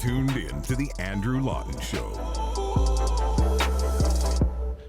tuned in to The Andrew Lawton Show.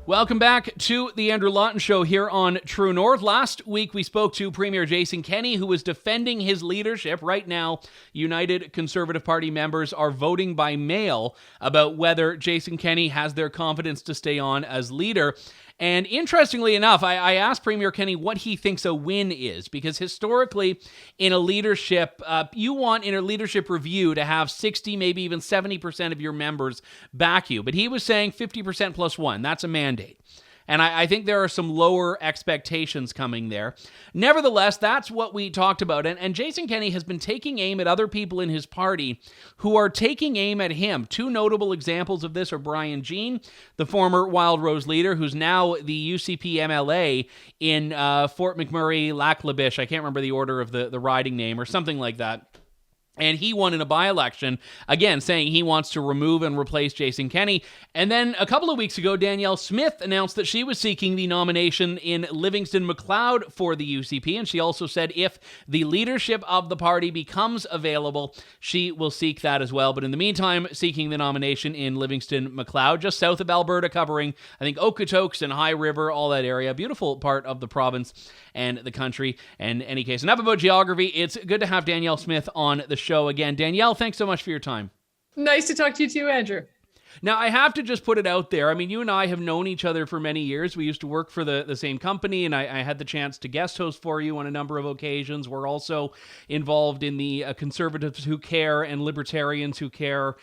Welcome back to The Andrew Lawton Show here on True North. Last week, we spoke to Premier Jason Kenney, who was defending his leadership. Right now, United Conservative Party members are voting by mail about whether Jason Kenney has their confidence to stay on as leader. And interestingly enough, I asked Premier Kenney what he thinks a win is, because historically in a leadership, you want in a leadership review to have 60, maybe even 70% of your members back you. But he was saying 50% plus one. That's a mandate. And I think there are some lower expectations coming there. Nevertheless, that's what we talked about. And Jason Kenney has been taking aim at other people in his party who are taking aim at him. Two notable examples of this are Brian Jean, the former Wildrose leader, who's now the UCP MLA in Fort McMurray, Lac-La-Biche. I can't remember the order of the riding name or something like that. And he won in a by-election, again, saying he wants to remove and replace Jason Kenney. And then a couple of weeks ago, Danielle Smith announced that she was seeking the nomination in Livingston-Macleod for the UCP. And she also said if the leadership of the party becomes available, she will seek that as well. But in the meantime, seeking the nomination in Livingston-Macleod, just south of Alberta, covering, I think, Okotoks and High River, all that area. Beautiful part of the province and the country. And in any case, enough about geography. It's good to have Danielle Smith on the show again. Danielle, thanks so much for your time. Nice to talk to you too, Andrew. Now, I have to just put it out there. I mean, you and I have known each other for many years. We used to work for the same company, and I had the chance to guest host for you on a number of occasions. We're also involved in the Conservatives Who Care and Libertarians Who Care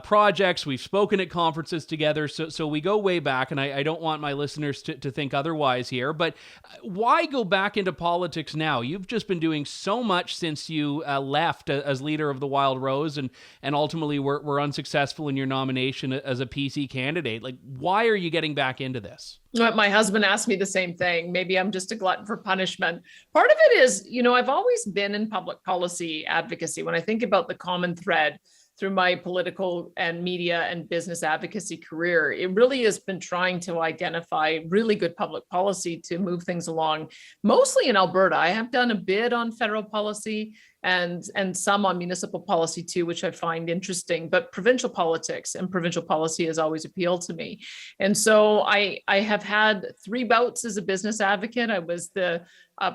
projects. We've spoken at conferences together, so we go way back, and I don't want my listeners to think otherwise here. But why go back into politics now? You've just been doing so much since you left as leader of the Wildrose, and ultimately were unsuccessful in your nomination as a PC candidate. Like, why are you getting back into this? My husband asked me the same thing. Maybe I'm just a glutton for punishment. Part of it is, I've always been in public policy advocacy. When I think about the common thread through my political and media and business advocacy career, it really has been trying to identify really good public policy to move things along, mostly in Alberta. I have done a bit on federal policy and some on municipal policy too, which I find interesting, but provincial politics and provincial policy has always appealed to me. And so I have had 3 bouts as a business advocate. I was the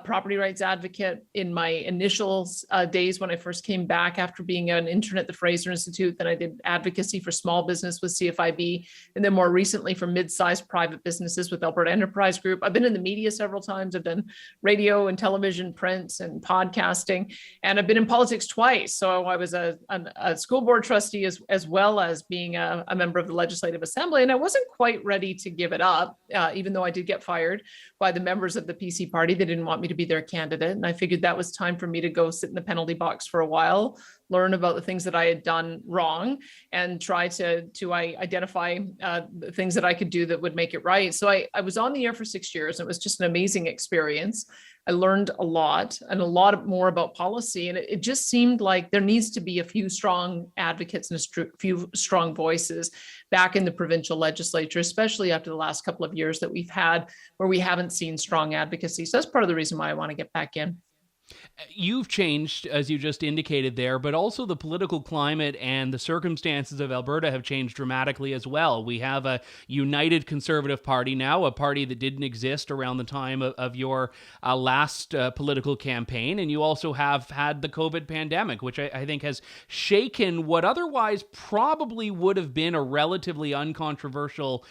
property rights advocate in my initial days when I first came back after being an intern at the Fraser Institute. Then I did advocacy for small business with CFIB, and then more recently for mid-sized private businesses with Alberta Enterprise Group. I've been in the media several times. I've done radio and television, print and podcasting, and I've been in politics twice. So I was a school board trustee as well as being a member of the Legislative Assembly, and I wasn't quite ready to give it up, even though I did get fired by the members of the PC party. They didn't want me to be their candidate. And I figured that was time for me to go sit in the penalty box for a while, learn about the things that I had done wrong, and try to identify the things that I could do that would make it right. So I was on the air for 6 years. And it was just an amazing experience. I learned a lot and a lot more about policy. And it just seemed like there needs to be a few strong advocates and a few strong voices back in the provincial legislature, especially after the last couple of years that we've had where we haven't seen strong advocacy. So that's part of the reason why I want to get back in. You've changed, as you just indicated there, but also the political climate and the circumstances of Alberta have changed dramatically as well. We have a united Conservative Party now, a party that didn't exist around the time of your last political campaign. And you also have had the COVID pandemic, which I think has shaken what otherwise probably would have been a relatively uncontroversial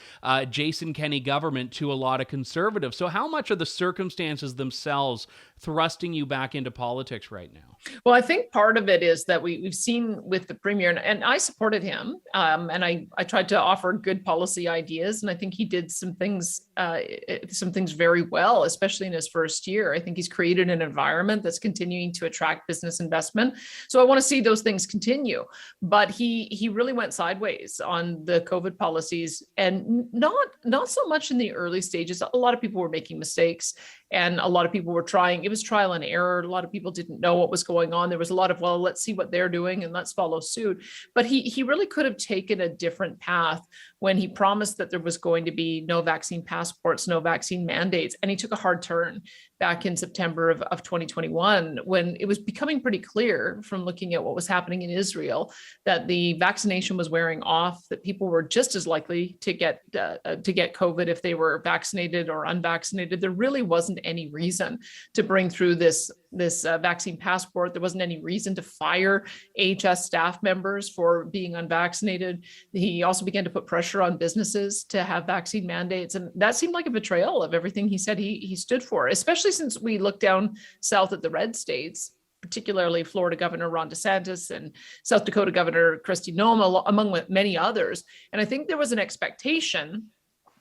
Jason Kenney government to a lot of Conservatives. So how much are the circumstances themselves thrusting you back into politics right now? Well, I think part of it is that we've seen with the premier, and I supported him, and I tried to offer good policy ideas, and I think he did some things very well, especially in his first year. I think he's created an environment that's continuing to attract business investment. So I want to see those things continue. But he really went sideways on the COVID policies, and not so much in the early stages. A lot of people were making mistakes, And a lot of people were trying, it was trial and error. A lot of people didn't know what was going on. There was a lot of, well, let's see what they're doing and let's follow suit. But he really could have taken a different path when he promised that there was going to be no vaccine passports, no vaccine mandates. And he took a hard turn back in September of 2021, when it was becoming pretty clear from looking at what was happening in Israel that the vaccination was wearing off, that people were just as likely to get COVID if they were vaccinated or unvaccinated. There really wasn't any reason to bring through this vaccine passport. There wasn't any reason to fire AHS staff members for being unvaccinated. He also began to put pressure on businesses to have vaccine mandates. And that seemed like a betrayal of everything he said he stood for, especially since we look down south at the red states, particularly Florida Governor Ron DeSantis and South Dakota Governor Kristi Noem, among many others. And I think there was an expectation,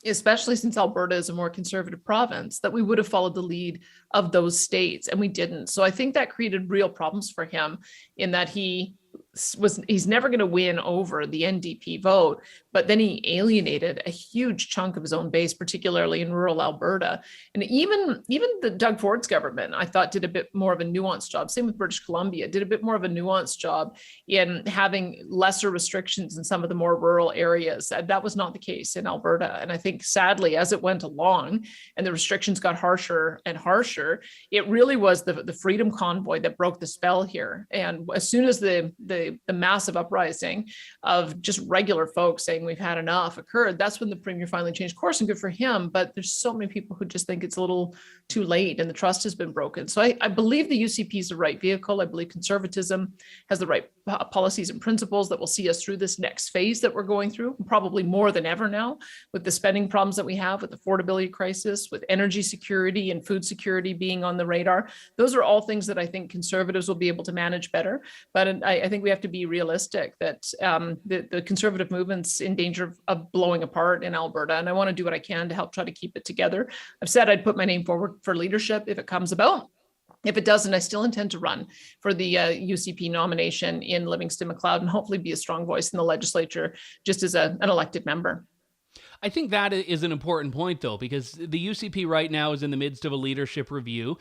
especially since Alberta is a more conservative province, that we would have followed the lead of those states, and we didn't. So I think that created real problems for him, in that he's never going to win over the NDP vote, but then he alienated a huge chunk of his own base, particularly in rural Alberta. And even the Doug Ford's government, I thought, did a bit more of a nuanced job. Same with British Columbia, did a bit more of a nuanced job in having lesser restrictions in some of the more rural areas. That was not the case in Alberta. And I think, sadly, as it went along and the restrictions got harsher and harsher, it really was the Freedom Convoy that broke the spell here. And as soon as the massive uprising of just regular folks saying we've had enough occurred, that's when the premier finally changed course, and good for him. But there's so many people who just think it's a little too late and the trust has been broken. So I believe the UCP is the right vehicle. I believe conservatism has the right policies and principles that will see us through this next phase that we're going through, probably more than ever now, with the spending problems that we have, with affordability crisis, with energy security and food security being on the radar. Those are all things that I think conservatives will be able to manage better. But I think we have to be realistic that the conservative movement's in danger of blowing apart in Alberta. And I want to do what I can to help try to keep it together. I've said I'd put my name forward for leadership if it comes about. If it doesn't, I still intend to run for the UCP nomination in Livingston-McLeod and hopefully be a strong voice in the legislature just as an elected member. I think that is an important point, though, because the UCP right now is in the midst of a leadership review.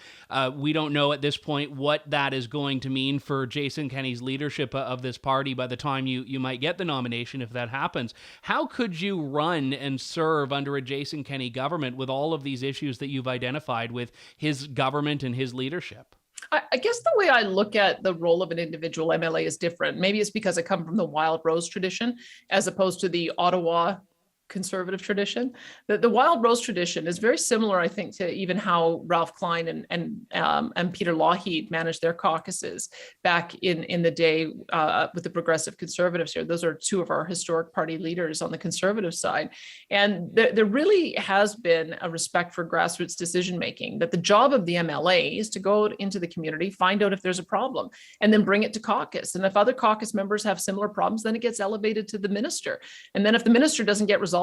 We don't know at this point what that is going to mean for Jason Kenney's leadership of this party by the time you might get the nomination, if that happens. How could you run and serve under a Jason Kenney government with all of these issues that you've identified with his government and his leadership? I guess the way I look at the role of an individual MLA is different. Maybe it's because I come from the Wildrose tradition as opposed to the Ottawa conservative tradition. The Wildrose tradition is very similar, I think, to even how Ralph Klein and Peter Lougheed managed their caucuses back in the day with the progressive conservatives here. Those are two of our historic party leaders on the conservative side. And there really has been a respect for grassroots decision making, that the job of the MLA is to go into the community, find out if there's a problem, and then bring it to caucus. And if other caucus members have similar problems, then it gets elevated to the minister. And then if the minister doesn't get resolved,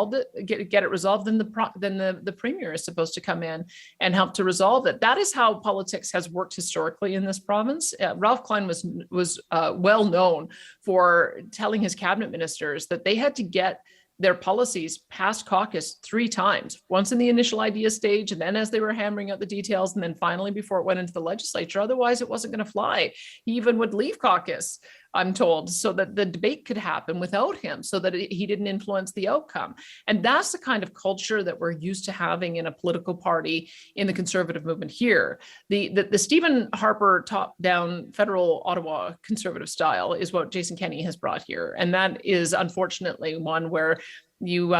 get it resolved, then the premier is supposed to come in and help to resolve it. That is how politics has worked historically in this province. Ralph Klein was well known for telling his cabinet ministers that they had to get their policies past caucus 3 times, once in the initial idea stage, and then as they were hammering out the details, and then finally before it went into the legislature. Otherwise, it wasn't going to fly. He even would leave caucus, I'm told, so that the debate could happen without him, so that he didn't influence the outcome. And that's the kind of culture that we're used to having in a political party in the conservative movement here. The Stephen Harper top-down federal Ottawa conservative style is what Jason Kenney has brought here. And that is unfortunately one where you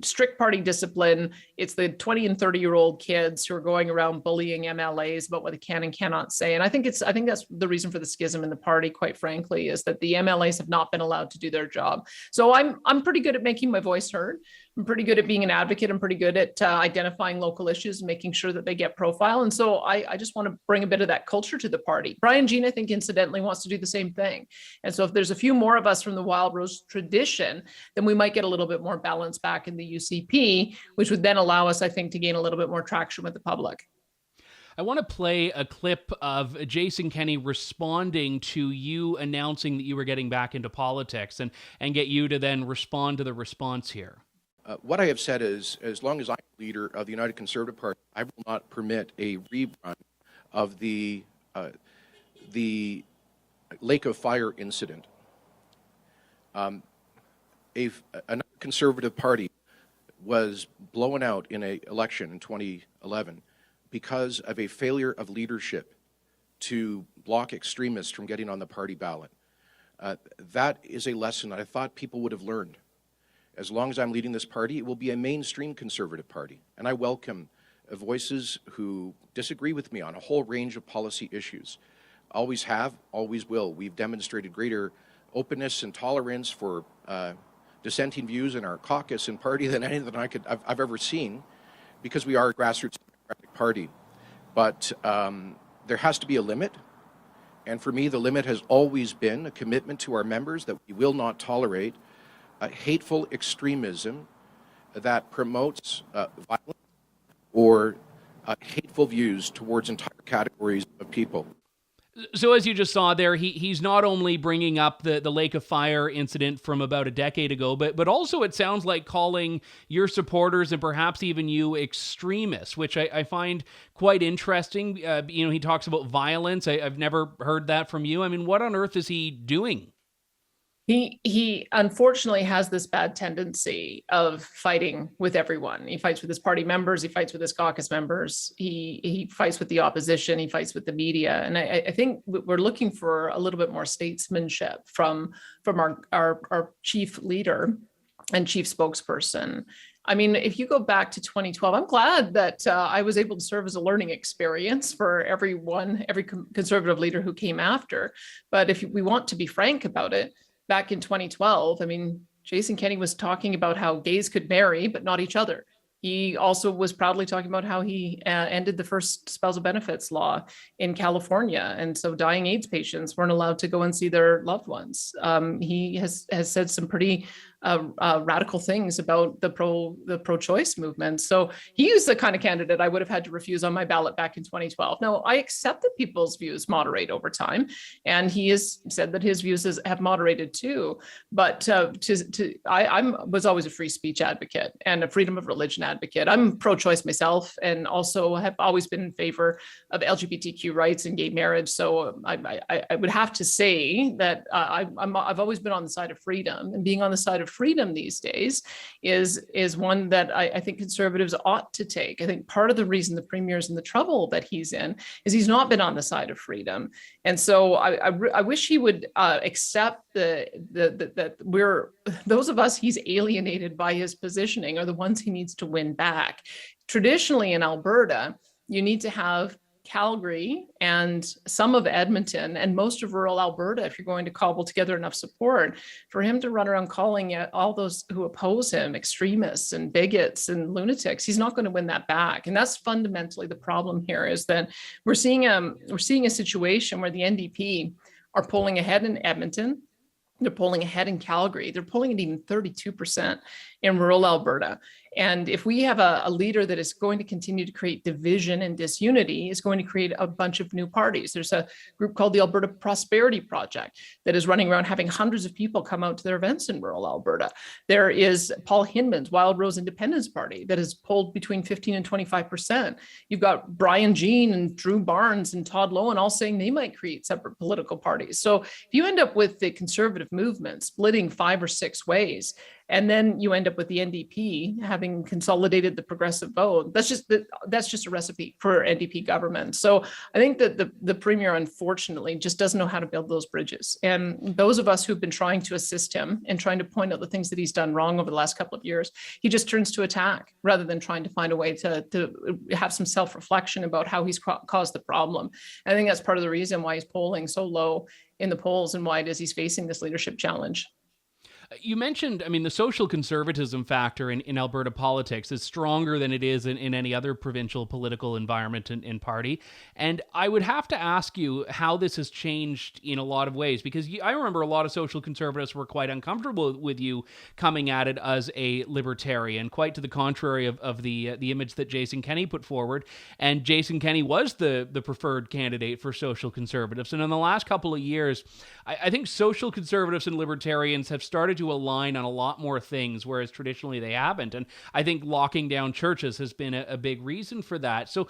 strict party discipline. It's the 20 and 30-year-old kids who are going around bullying MLAs about what they can and cannot say. And I think that's the reason for the schism in the party, quite frankly, is that the MLAs have not been allowed to do their job. So I'm pretty good at making my voice heard. I'm pretty good at being an advocate. I'm pretty good at identifying local issues and making sure that they get profile. And so I just want to bring a bit of that culture to the party. Brian Jean, I think, incidentally, wants to do the same thing. And so if there's a few more of us from the Wildrose tradition, then we might get a little bit more balance back in the UCP, which would then allow us, I think, to gain a little bit more traction with the public. I want to play a clip of Jason Kenney responding to you announcing that you were getting back into politics and get you to then respond to the response here. What I have said is, as long as I'm leader of the United Conservative Party, I will not permit a rerun of the Lake of Fire incident. Another Conservative Party was blown out in an election in 2011 because of a failure of leadership to block extremists from getting on the party ballot. That is a lesson that I thought people would have learned. As long as I'm leading this party, it will be a mainstream Conservative Party, and I welcome voices who disagree with me on a whole range of policy issues. Always have, always will. We've demonstrated greater openness and tolerance for dissenting views in our caucus and party than anything I've ever seen, because we are a grassroots democratic party. But there has to be a limit, and for me, the limit has always been a commitment to our members that we will not tolerate hateful extremism that promotes violence or hateful views towards entire categories of people. So as you just saw there, he's not only bringing up the Lake of Fire incident from about a decade ago, but also it sounds like calling your supporters and perhaps even you extremists, which I find quite interesting. He talks about violence. I've never heard that from you. I mean, what on earth is he doing? He unfortunately has this bad tendency of fighting with everyone. He fights with his party members. He fights with his caucus members. He fights with the opposition. He fights with the media. And I think we're looking for a little bit more statesmanship from our chief leader and chief spokesperson. I mean, if you go back to 2012, I'm glad that I was able to serve as a learning experience for every Conservative leader who came after. But if we want to be frank about it, back in 2012, I mean, Jason Kenney was talking about how gays could marry, but not each other. He also was proudly talking about how he ended the first spousal benefits law in California. And so dying AIDS patients weren't allowed to go and see their loved ones. He has said some pretty radical things about the pro-choice movement. So he is the kind of candidate I would have had to refuse on my ballot back in 2012. Now, I accept that people's views moderate over time, and he has said that his views have moderated too. But I was always a free speech advocate and a freedom of religion advocate. I'm pro-choice myself, and also have always been in favor of LGBTQ rights and gay marriage. So I would have to say that I've always been on the side of freedom, and being on the side of freedom these days is one that I think Conservatives ought to take. I think part of the reason the Premier is in the trouble that he's in is he's not been on the side of freedom. And so I wish he would accept that those of us he's alienated by his positioning are the ones he needs to win back. Traditionally in Alberta, you need to have Calgary and some of Edmonton and most of rural Alberta, if you're going to cobble together enough support for him to run around calling all those who oppose him extremists and bigots and lunatics. He's not going to win that back. And that's fundamentally the problem here, is that we're seeing a situation where the NDP are polling ahead in Edmonton. They're polling ahead in Calgary. They're polling at even 32% in rural Alberta. And if we have a leader that is going to continue to create division and disunity, is going to create a bunch of new parties. There's a group called the Alberta Prosperity Project that is running around having hundreds of people come out to their events in rural Alberta. There is Paul Hinman's Wildrose Independence Party that has polled between 15 and 25%. You've got Brian Jean and Drew Barnes and Todd Lowen all saying they might create separate political parties. So if you end up with the Conservative movement splitting 5 or 6 ways, and then you end up with the NDP having consolidated the progressive vote, that's just a recipe for NDP government. So I think that the Premier, unfortunately, just doesn't know how to build those bridges. And those of us who've been trying to assist him and trying to point out the things that he's done wrong over the last couple of years, he just turns to attack rather than trying to find a way to have some self-reflection about how he's caused the problem. And I think that's part of the reason why he's polling so low in the polls and why it is he's facing this leadership challenge. You mentioned, I mean, the social conservatism factor in Alberta politics is stronger than it is in any other provincial political environment and party. And I would have to ask you how this has changed in a lot of ways, because I remember a lot of social conservatives were quite uncomfortable with you coming at it as a libertarian, quite to the contrary of the image that Jason Kenney put forward. And Jason Kenney was the preferred candidate for social conservatives. And in the last couple of years, I think social conservatives and libertarians have started to to align on a lot more things, whereas traditionally they haven't. And I think locking down churches has been a big reason for that. So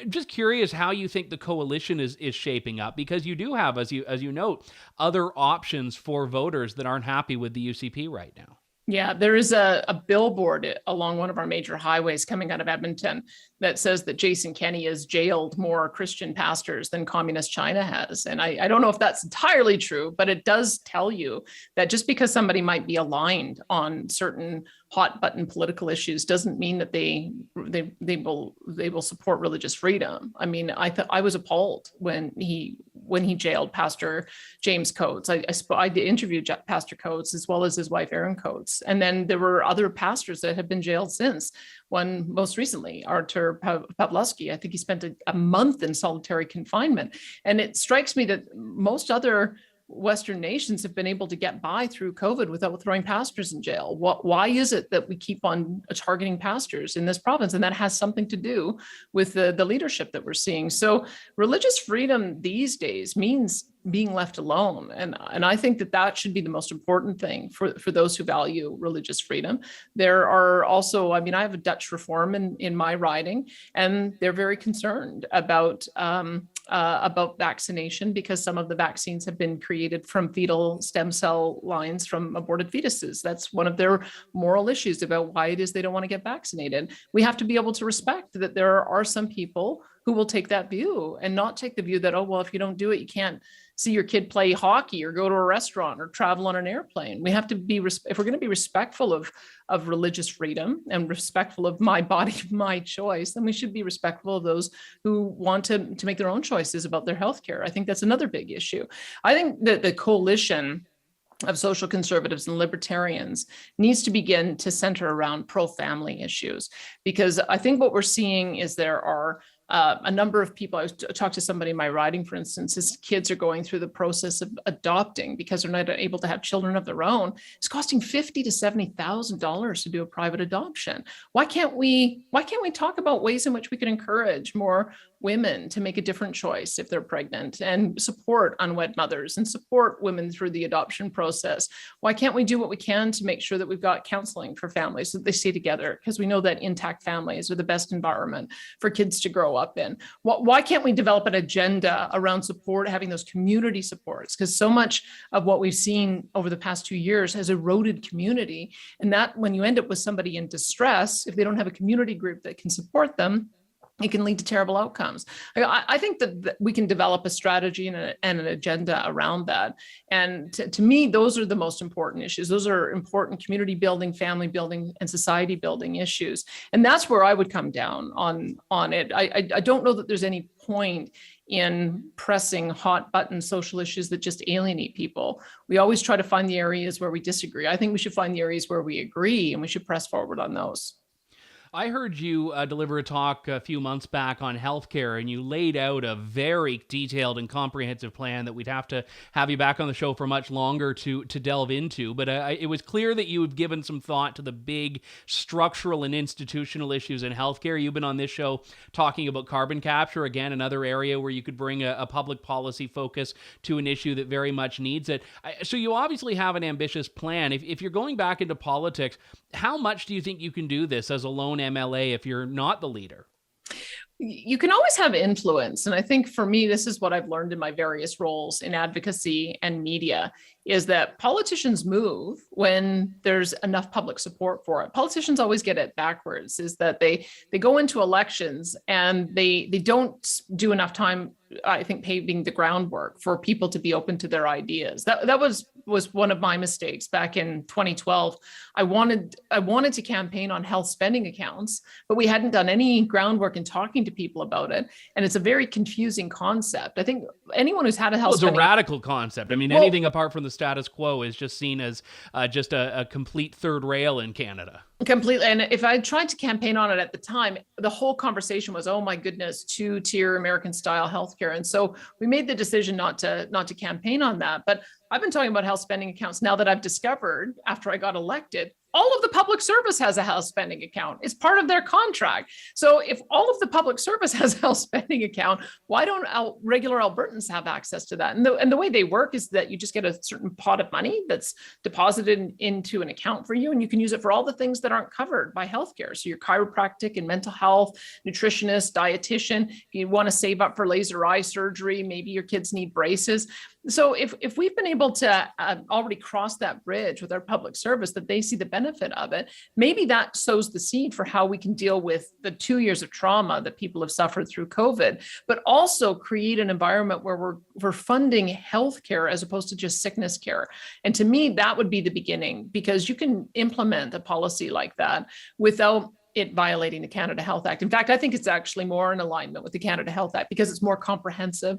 I'm just curious how you think the coalition is shaping up, because you do have, as you note, other options for voters that aren't happy with the UCP right now. Yeah, there is a billboard along one of our major highways coming out of Edmonton that says that Jason Kenney has jailed more Christian pastors than communist China has. And I don't know if that's entirely true, but it does tell you that just because somebody might be aligned on certain hot button political issues doesn't mean that they will support religious freedom. I mean, I was appalled when he jailed Pastor James Coates. I interviewed Pastor Coates as well as his wife Erin Coates, and then there were other pastors that have been jailed since. One most recently, Artur Pawlowski. I think he spent a month in solitary confinement, and it strikes me that most other Western nations have been able to get by through COVID without throwing pastors in jail. Why is it that we keep on targeting pastors in this province? And that has something to do with the leadership that we're seeing. So religious freedom these days means being left alone. And I think that should be the most important thing for those who value religious freedom. There are also, I mean, I have a Dutch Reform in my riding, and they're very concerned about vaccination because some of the vaccines have been created from fetal stem cell lines from aborted fetuses. That's one of their moral issues about why it is they don't want to get vaccinated. We have to be able to respect that there are some people who will take that view and not take the view that, oh, well, if you don't do it, you can't see your kid play hockey or go to a restaurant or travel on an airplane. We have to be, if we're going to be respectful of religious freedom and respectful of my body, my choice, then we should be respectful of those who want to make their own choices about their healthcare. I think that's another big issue. I think that the coalition of social conservatives and libertarians needs to begin to center around pro-family issues, because I think what we're seeing is there are a number of people. I talked to somebody in my riding, for instance, his kids are going through the process of adopting because they're not able to have children of their own. It's costing $50,000 to $70,000 to do a private adoption. Why can't we talk about ways in which we can encourage more women to make a different choice if they're pregnant, and support unwed mothers and support women through the adoption process? Why can't we do what we can to make sure that we've got counseling for families so that they stay together? Because we know that intact families are the best environment for kids to grow up in. Why can't we develop an agenda around support, having those community supports? Because so much of what we've seen over the past 2 years has eroded community. And that when you end up with somebody in distress, if they don't have a community group that can support them, it can lead to terrible outcomes. I think that we can develop a strategy and an agenda around that. And to me, those are the most important issues. Those are important community building, family building, and society building issues. And that's where I would come down on it. I don't know that there's any point in pressing hot button social issues that just alienate people. We always try to find the areas where we disagree. I think we should find the areas where we agree, and we should press forward on those. I heard you deliver a talk a few months back on healthcare, and you laid out a very detailed and comprehensive plan that we'd have to have you back on the show for much longer to delve into. But it was clear that you have given some thought to the big structural and institutional issues in healthcare. You've been on this show talking about carbon capture, again, another area where you could bring a public policy focus to an issue that very much needs it. So you obviously have an ambitious plan. If you're going back into politics, how much do you think you can do this as a lone MLA if you're not the leader? You can always have influence. And I think for me, this is what I've learned in my various roles in advocacy and media, is that politicians move when there's enough public support for it. Politicians always get it backwards, is that they go into elections and they don't do enough time, I think, paving the groundwork for people to be open to their ideas. That was one of my mistakes back in 2012. I wanted to campaign on health spending accounts, but we hadn't done any groundwork in talking to people about it. And it's a very confusing concept. I think anyone who's had a health spending... It's a radical concept. I mean, anything apart from the status quo is just seen as just a complete third rail in Canada. Completely. And if I tried to campaign on it at the time, the whole conversation was, oh my goodness, 2-tier American style healthcare. And so we made the decision not to campaign on that. But I've been talking about health spending accounts now that I've discovered, after I got elected, all of the public service has a health spending account. It's part of their contract. So if all of the public service has a health spending account, why don't regular Albertans have access to that? And the way they work is that you just get a certain pot of money that's deposited into an account for you, and you can use it for all the things that aren't covered by healthcare. So your chiropractic and mental health, nutritionist, dietitian, if you want to save up for laser eye surgery, maybe your kids need braces. So if we've been able to already cross that bridge with our public service, that they see the benefit of it, maybe that sows the seed for how we can deal with the 2 years of trauma that people have suffered through COVID, but also create an environment where we're funding healthcare as opposed to just sickness care. And to me, that would be the beginning, because you can implement a policy like that without it violating the Canada Health Act. In fact, I think it's actually more in alignment with the Canada Health Act because it's more comprehensive.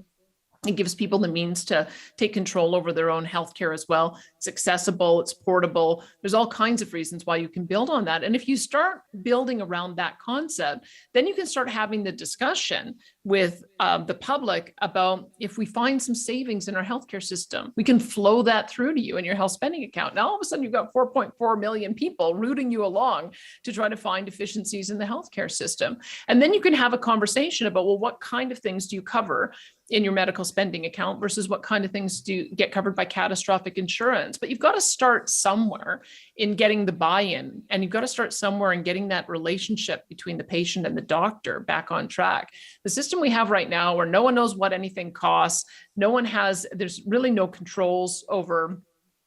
It gives people the means to take control over their own healthcare as well. It's accessible, it's portable. There's all kinds of reasons why you can build on that. And if you start building around that concept, then you can start having the discussion with the public about, if we find some savings in our healthcare system, we can flow that through to you in your health spending account. Now, all of a sudden, you've got 4.4 million people rooting you along to try to find efficiencies in the healthcare system. And then you can have a conversation about, well, what kind of things do you cover in your medical spending account versus what kind of things do you get covered by catastrophic insurance? But you've got to start somewhere in getting the buy-in, and you've got to start somewhere in getting that relationship between the patient and the doctor back on track. The system we have right now, where no one knows what anything costs, there's really no controls over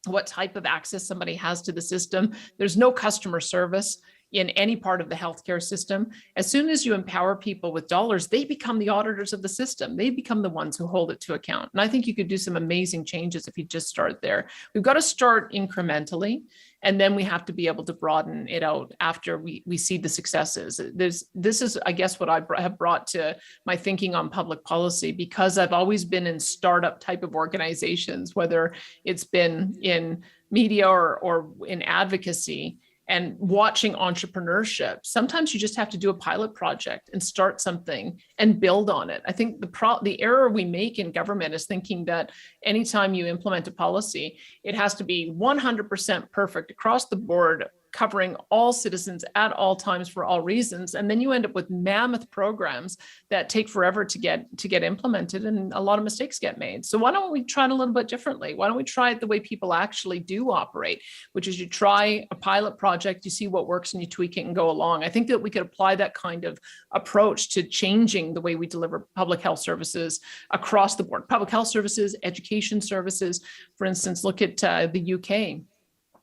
what type of access somebody has to the system. There's no customer service in any part of the healthcare system. As soon as you empower people with dollars, they become the auditors of the system. They become the ones who hold it to account. And I think you could do some amazing changes if you just start there. We've got to start incrementally, and then we have to be able to broaden it out after we see the successes. This is, I guess, what I have brought to my thinking on public policy, because I've always been in startup type of organizations, whether it's been in media or in advocacy, and watching entrepreneurship. Sometimes you just have to do a pilot project and start something and build on it. I think the error we make in government is thinking that anytime you implement a policy, it has to be 100% perfect across the board, covering all citizens at all times for all reasons. And then you end up with mammoth programs that take forever to get implemented, and a lot of mistakes get made. So why don't we try it a little bit differently? Why don't we try it the way people actually do operate, which is you try a pilot project, you see what works, and you tweak it and go along. I think that we could apply that kind of approach to changing the way we deliver public health services across the board. Public health services, education services, for instance, look at the UK.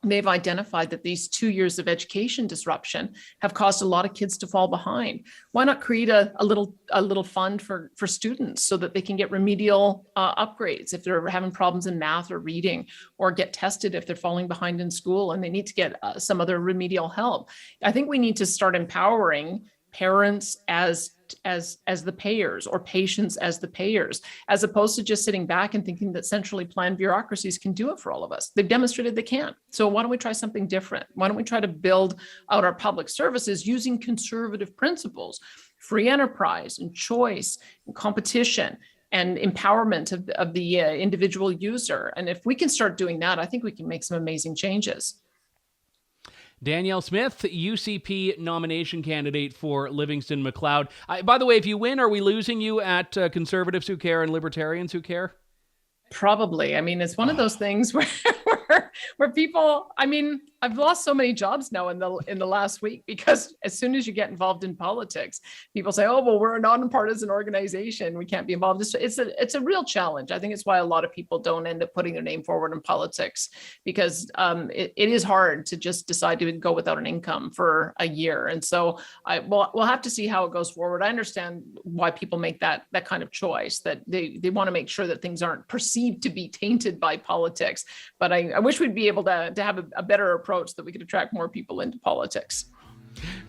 They've identified that these 2 years of education disruption have caused a lot of kids to fall behind. Why not create a little fund for students so that they can get remedial upgrades if they're having problems in math or reading, or get tested if they're falling behind in school and they need to get some other remedial help? I think we need to start empowering parents as the payers, or patients as the payers, as opposed to just sitting back and thinking that centrally planned bureaucracies can do it for all of us. They've demonstrated they can't. So why don't we try something different? Why don't we try to build out our public services using conservative principles, free enterprise and choice and competition and empowerment of the individual user? And if we can start doing that, I think we can make some amazing changes. Danielle Smith, UCP nomination candidate for Livingston McLeod. By the way, if you win, are we losing you at Conservatives Who Care and Libertarians Who Care? Probably. I mean, it's one of those things where people, I mean, I've lost so many jobs now in the last week, because as soon as you get involved in politics, people say, "Oh, well, we're a nonpartisan organization. We can't be involved." It's a real challenge. I think it's why a lot of people don't end up putting their name forward in politics, because it is hard to just decide to go without an income for a year. And so we'll have to see how it goes forward. I understand why people make that kind of choice, that they want to make sure that things aren't perceived to be tainted by politics. But I wish we'd be able to have a better approach, that we could attract more people into politics.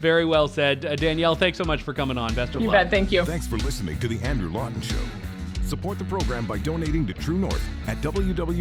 Very well said. Danielle, thanks so much for coming on. Best of luck. You bet. Thank you. Thanks for listening to The Andrew Lawton Show. Support the program by donating to True North at www.tnc.news.